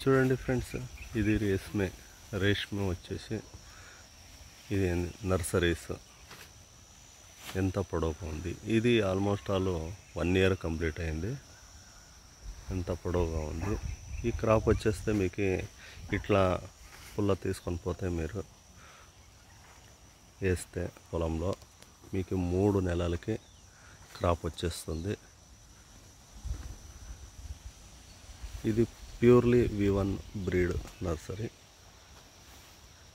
చూడండి ఫ్రెండ్స్, ఇది రేష్మే వచ్చేసి ఇది నర్సరీస్ ఎంత పొడవుగా ఉంది. ఇది ఆల్మోస్ట్ ఆల్ 1 ఇయర్ కంప్లీట్ అయింది. ఎంత పొడవుగా ఉంది. ఈ క్రాప్ వచ్చేస్తే మీకు ఇట్లా పుల్ల తీసుకొని పోతే మీరు వేస్తే పొలంలో మీకు 3 నెలలకి క్రాప్ వచ్చేస్తుంది. ఇది ప్యూర్లీ V1 బ్రీడ్ నర్సరీ.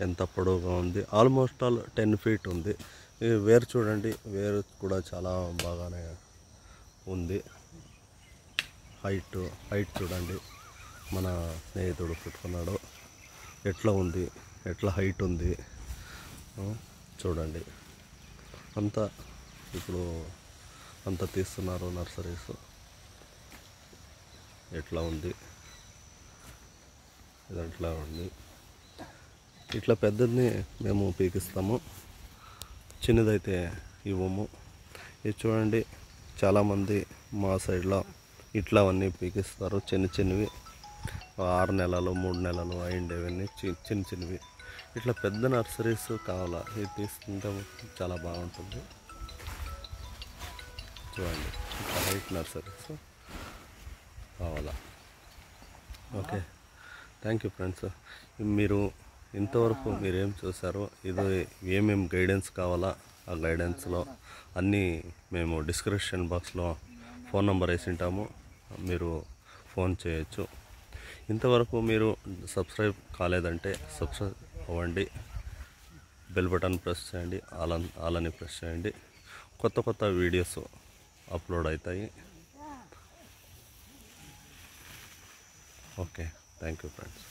ఎంత పొడవుగా ఉంది, ఆల్మోస్ట్ ఆల్ 10 ఫీట్ ఉంది. ఈ వేరు చూడండి, వేరు కూడా చాలా బాగానే ఉంది. హైట్ చూడండి, మన స్నేహితుడు పెట్టుకున్నాడు. ఎట్లా ఉంది, ఎట్లా హైట్ ఉంది చూడండి. అంతా ఇప్పుడు అంతా తీస్తున్నారు నర్సరీస్. ఎట్లా ఉంది, ఇది ఎట్లా ఉంది. ఇట్లా పెద్దది మేము పీకిస్తాము, చిన్నదైతే ఇవ్వము. ఇది చూడండి, చాలామంది మా సైడ్లో ఇట్లా అవన్నీ పీకిస్తారు. చిన్నవి 6 నెలలు 3 నెలలు అయిండేవన్నీ చిన్నవి. ఇట్లా పెద్ద నర్సరీస్ కావాలా, ఇది తీసుకుంటే చాలా బాగుంటుంది. చూడండి, ఇట్లా హైట్ నర్సరీస్ కావాలా. Okay, thank you friends. మీరు ఇంతవరకు మీరేం చూసారో, ఇది ఏమేమి గైడెన్స్ కావాలా ఆ గైడెన్స్లో అన్నీ మేము డిస్క్రిప్షన్ బాక్స్లో ఫోన్ నెంబర్ వేసింటాము, మీరు ఫోన్ చేయొచ్చు. ఇంతవరకు మీరు సబ్స్క్రైబ్ కాలేదంటే సబ్స్క్రైబ్ అవ్వండి, బెల్ బటన్ ప్రెస్ చేయండి, ఆల్ అని ప్రెస్ చేయండి. కొత్త వీడియోస్ అప్లోడ్ అవుతాయి. Okay, thank you friends.